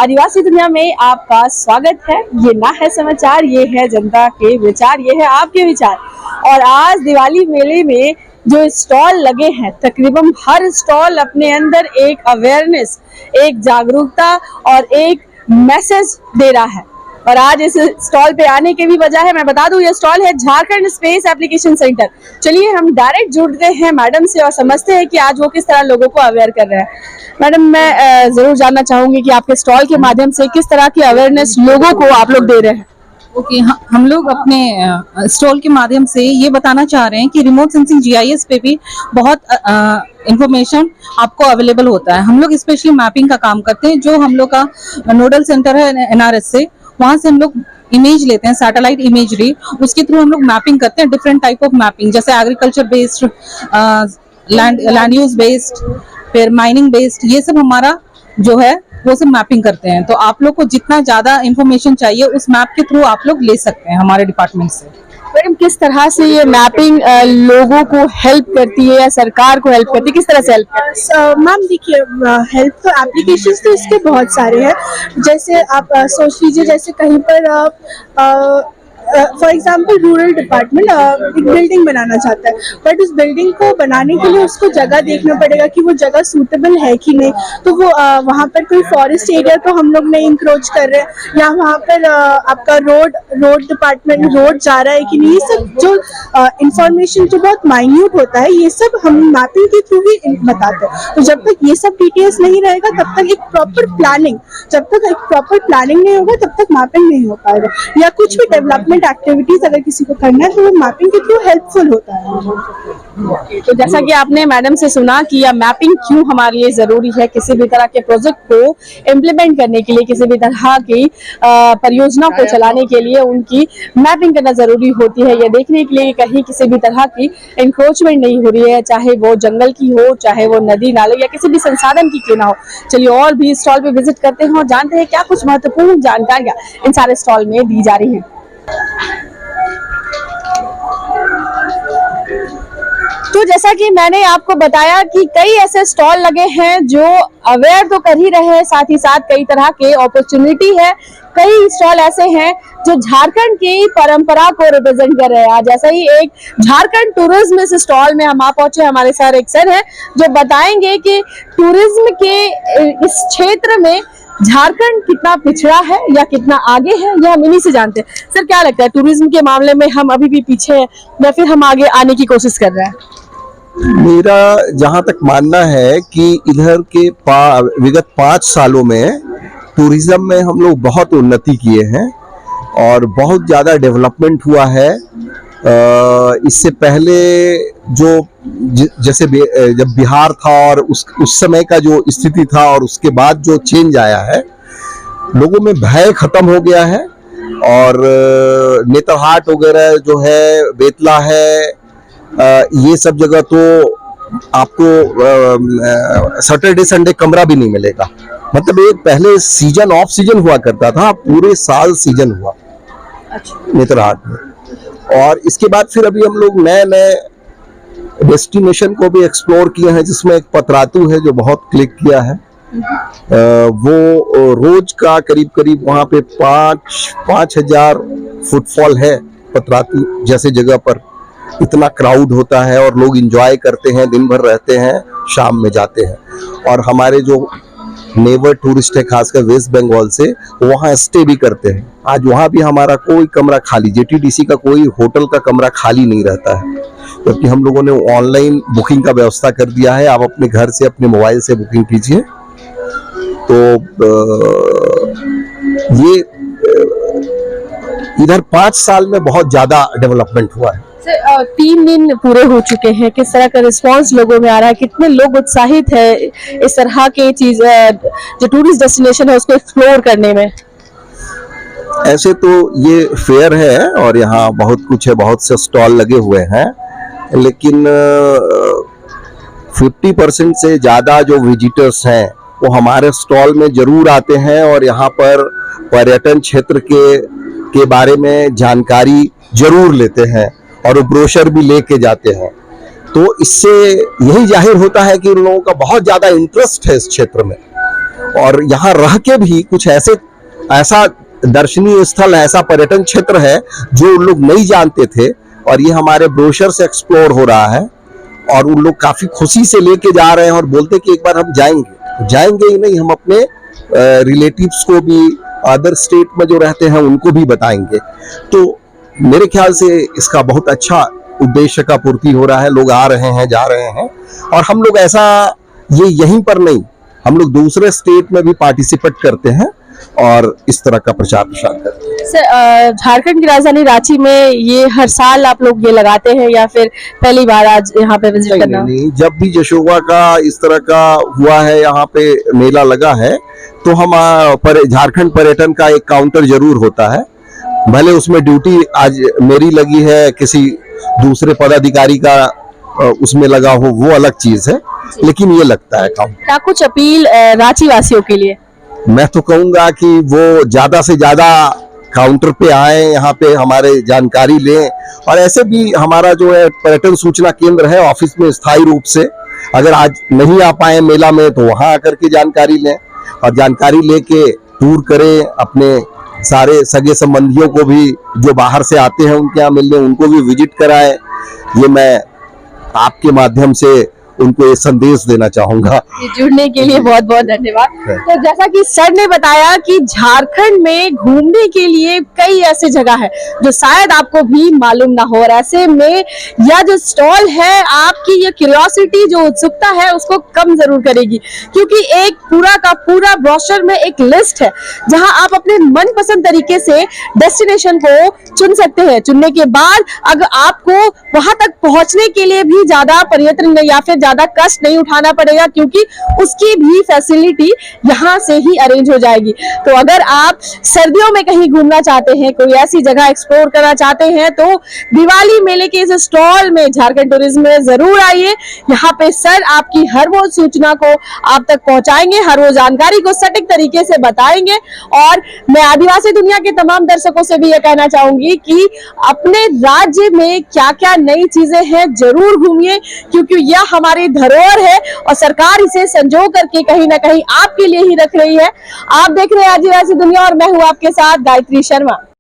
आदिवासी दुनिया में आपका स्वागत है। ये ना है समाचार, ये है जनता के विचार, ये है आपके विचार। और आज दिवाली मेले में जो स्टॉल लगे हैं, तकरीबन हर स्टॉल अपने अंदर एक अवेयरनेस, एक जागरूकता और एक मैसेज दे रहा है। और आज इस स्टॉल पे आने की भी वजह है, मैं बता दूं, ये स्टॉल है झारखंड स्पेस एप्लीकेशन सेंटर। चलिए हम डायरेक्ट जुड़ते हैं मैडम से और समझते हैं कि आज वो किस तरह लोगों को अवेयर कर रहे हैं। मैडम, मैं जरूर जानना चाहूंगी कि आपके स्टॉल के माध्यम से किस तरह की अवेयरनेस लोगों को आप लोग दे रहे हैं। ओके, हम लोग अपने स्टॉल के माध्यम से ये बताना चाह रहे हैं कि रिमोट सेंसिंग जीआईएस पे भी बहुत इंफॉर्मेशन आपको अवेलेबल होता है। हम लोग स्पेशली मैपिंग का काम करते हैं। जो हम लोग का नोडल सेंटर है एनआरएस से, वहाँ से हम लोग इमेज लेते हैं, सैटेलाइट इमेजरी, उसके थ्रू हम लोग मैपिंग करते हैं। डिफरेंट टाइप ऑफ मैपिंग, जैसे agriculture based, land use based, फिर माइनिंग बेस्ड, ये सब हमारा जो है वो सब मैपिंग करते हैं। तो आप लोग को जितना ज्यादा इंफॉर्मेशन चाहिए उस मैप के थ्रू आप लोग ले सकते हैं हमारे डिपार्टमेंट से। मैडम, किस तरह से ये मैपिंग लोगों को हेल्प करती है या सरकार को हेल्प करती है, किस तरह से हेल्प करती है? मैम देखिए, हेल्प तो एप्लीकेशंस तो इसके बहुत सारे हैं। जैसे आप सोच लीजिए, जैसे कहीं पर फॉर एग्जाम्पल रूरल डिपार्टमेंट एक बिल्डिंग बनाना चाहता है, बट उस बिल्डिंग को बनाने के लिए उसको जगह देखना पड़ेगा कि वो जगह सूटेबल है कि नहीं। तो वो वहाँ पर कोई फॉरेस्ट एरिया तो हम लोग नहीं इंक्रोच कर रहे हैं, या वहाँ पर आपका रोड डिपार्टमेंट रोड जा रहा है कि नहीं। ये सब जो इंफॉर्मेशन जो बहुत माइन्यूट होता है, ये सब हम मैपिंग के थ्रू ही बताते हैं। तो जब तक ये सब डिटेल्स नहीं रहेगा, तब तक एक प्रॉपर प्लानिंग, नहीं होगा तब तक मैपिंग नहीं हो पाएगा। या कुछ भी डेवलपमेंट एक्टिविटीज अगर किसी को करना है तो वो मैपिंग के थ्रू हेल्पफुल होता है। तो जैसा कि आपने मैडम से सुना कि यह मैपिंग क्यों हमारे लिए जरूरी है, किसी भी तरह के प्रोजेक्ट को इम्प्लीमेंट करने के लिए, किसी भी तरह की परियोजना को चलाने के लिए उनकी मैपिंग करना जरूरी होती है। यह देखने के लिए कहीं किसी भी तरह की इंक्रोचमेंट नहीं हो रही है, चाहे वो जंगल की हो, चाहे वो नदी नाले या किसी भी संसाधन की क्यों ना हो। चलिए और भी स्टॉल पे विजिट करते हैं और जानते हैं क्या कुछ महत्वपूर्ण जानकारियां इन सारे स्टॉल में दी जा रही हैं। तो जैसा कि मैंने आपको बताया कि कई ऐसे स्टॉल लगे हैं जो अवेयर तो कर ही रहे हैं, साथ ही साथ कई तरह के अपॉर्चुनिटी है। कई स्टॉल ऐसे हैं जो झारखंड की परंपरा को रिप्रेजेंट कर रहे हैं। आज जैसा ही एक झारखंड टूरिज्म इस स्टॉल में हम आ पहुंचे, हमारे साथ एक सर है जो बताएंगे कि टूरिज्म के इस क्षेत्र में झारखंड कितना पिछड़ा है या कितना आगे है, यह हम इन्हीं से जानते हैं। सर, क्या लगता है टूरिज्म के मामले में हम अभी भी पीछे हैं या फिर हम आगे आने की कोशिश कर रहे हैं? मेरा जहां तक मानना है कि इधर के विगत 5 सालों में टूरिज्म में हम लोग बहुत उन्नति किए हैं और बहुत ज़्यादा डेवलपमेंट हुआ है। इससे पहले जो जैसे जब बिहार था और उस समय का जो स्थिति था और उसके बाद जो चेंज आया है, लोगों में भय खत्म हो गया है। और नेतरहाट वगैरह जो है, बेतला है, ये सब जगह तो आपको सैटरडे संडे कमरा भी नहीं मिलेगा। मतलब एक पहले सीजन ऑफ सीजन हुआ करता था, पूरे साल सीजन हुआ नेतरहाट में। और इसके बाद फिर अभी हम लोग नए डेस्टिनेशन को भी एक्सप्लोर किए हैं, जिसमें एक पतरातू है जो बहुत क्लिक किया है। वो रोज का करीब वहां पे 5,000 फुटफॉल है पतरातू जैसे जगह पर। इतना क्राउड होता है और लोग एंजॉय करते हैं, दिन भर रहते हैं, शाम में जाते हैं। और हमारे जो नेबर टूरिस्ट है खासकर वेस्ट बंगाल से, वहाँ स्टे भी करते हैं। आज वहाँ भी हमारा कोई कमरा खाली, जेटीडीसी का कोई होटल का कमरा खाली नहीं रहता है, क्योंकि हम लोगों ने ऑनलाइन बुकिंग का व्यवस्था कर दिया है। आप अपने घर से अपने मोबाइल से बुकिंग कीजिए। तो ये इधर 5 साल में बहुत ज्यादा डेवलपमेंट हुआ है। 3 दिन पूरे हो चुके हैं, किस तरह का रिस्पांस लोगों में आ रहा है, कितने लोग उत्साहित है इस तरह के चीज जो टूरिस्ट डेस्टिनेशन है उसको एक्सप्लोर करने में? ऐसे तो ये फेयर है और यहाँ बहुत कुछ है, बहुत से स्टॉल लगे हुए हैं, लेकिन 50% से ज्यादा जो विजिटर्स हैं वो हमारे स्टॉल में जरूर आते हैं और यहाँ पर पर्यटन क्षेत्र के बारे में जानकारी जरूर लेते हैं और ब्रोशर भी लेके जाते हैं। तो इससे यही जाहिर होता है कि उन लोगों का बहुत ज्यादा इंटरेस्ट है इस क्षेत्र में और यहाँ रह के भी कुछ ऐसा दर्शनीय स्थल है, ऐसा पर्यटन क्षेत्र है जो उन लोग नहीं जानते थे, और ये हमारे ब्रोशर से एक्सप्लोर हो रहा है। और उन लोग काफी खुशी से लेके जा रहे हैं और बोलते कि एक बार हम जाएंगे ही नहीं, हम अपने रिलेटिव्स को भी, अदर स्टेट में जो रहते हैं उनको भी बताएंगे। तो मेरे ख्याल से इसका बहुत अच्छा उद्देश्य का पूर्ति हो रहा है। लोग आ रहे हैं, जा रहे हैं, और हम लोग ये यहीं पर नहीं, हम लोग दूसरे स्टेट में भी पार्टिसिपेट करते हैं और इस तरह का प्रचार प्रसार करते हैं। सर, झारखंड की राजधानी रांची में ये हर साल आप लोग ये लगाते हैं या फिर पहली बार आज यहाँ पे विजिट करना? नहीं, जब भी जशोवा का इस तरह का हुआ है, यहाँ पे मेला लगा है, तो हम झारखंड पर्यटन का एक काउंटर जरूर होता है। भले उसमें ड्यूटी आज मेरी लगी है, किसी दूसरे पदाधिकारी का उसमें लगा हो, वो अलग चीज है, लेकिन ये लगता है काउंटर। क्या कुछ अपील रांची वासियों के लिए? मैं तो कहूंगा कि वो ज्यादा से ज्यादा काउंटर पे आए, यहाँ पे हमारे जानकारी लें, और ऐसे भी हमारा जो है पर्यटन सूचना केंद्र है ऑफिस में स्थायी रूप से, अगर आज नहीं आ पाए मेला में तो वहां आकर के जानकारी लें, और जानकारी लेके टूर करें, अपने सारे सगे संबंधियों को भी जो बाहर से आते हैं उनके यहाँ मिलने, उनको भी विजिट कराएं। ये मैं आपके माध्यम से उनको ये संदेश देना चाहूंगा। जुड़ने के लिए बहुत बहुत धन्यवाद। तो जैसा कि सर ने बताया कि झारखंड में घूमने के लिए कई ऐसे जगह है जो शायद आपको भी मालूम ना हो, और ऐसे में यह जो स्टॉल है, आपकी ये क्यूरियोसिटी, जो उत्सुकता है, उसको कम जरूर करेगी, क्योंकि एक पूरा का पूरा ब्रोशर में एक लिस्ट है जहां आप अपने मनपसंद तरीके से डेस्टिनेशन को चुन सकते हैं। चुनने के बाद अगर आपको वहां तक पहुंचने के लिए भी ज्यादा प्रयत्न या फिर ज्यादा कष्ट नहीं उठाना पड़ेगा, क्योंकि उसकी भी फैसिलिटी यहाँ से ही अरेंज हो जाएगी। तो अगर आप सर्दियों में कहीं घूमना चाहते हैं, कोई ऐसी जगह एक्सप्लोर करना चाहते हैं, तो दिवाली मेले के इस स्टॉल में झारखंड टूरिज्म में जरूर आइए। यहाँ पे सर आपकी हर वो सूचना को आप तक पहुंचाएंगे, हर वो जानकारी को सटीक तरीके से बताएंगे। और मैं आदिवासी दुनिया के तमाम दर्शकों से भी यह कहना चाहूंगी कि अपने राज्य में क्या क्या नई चीजें हैं जरूर घूमिए, क्योंकि यह हमारी धरोहर है और सरकार इसे संजो करके कहीं ना कहीं आपके लिए ही रख रही है। आप देख रहे हैं आदिवासी दुनिया और मैं हूं आपके साथ गायत्री शर्मा।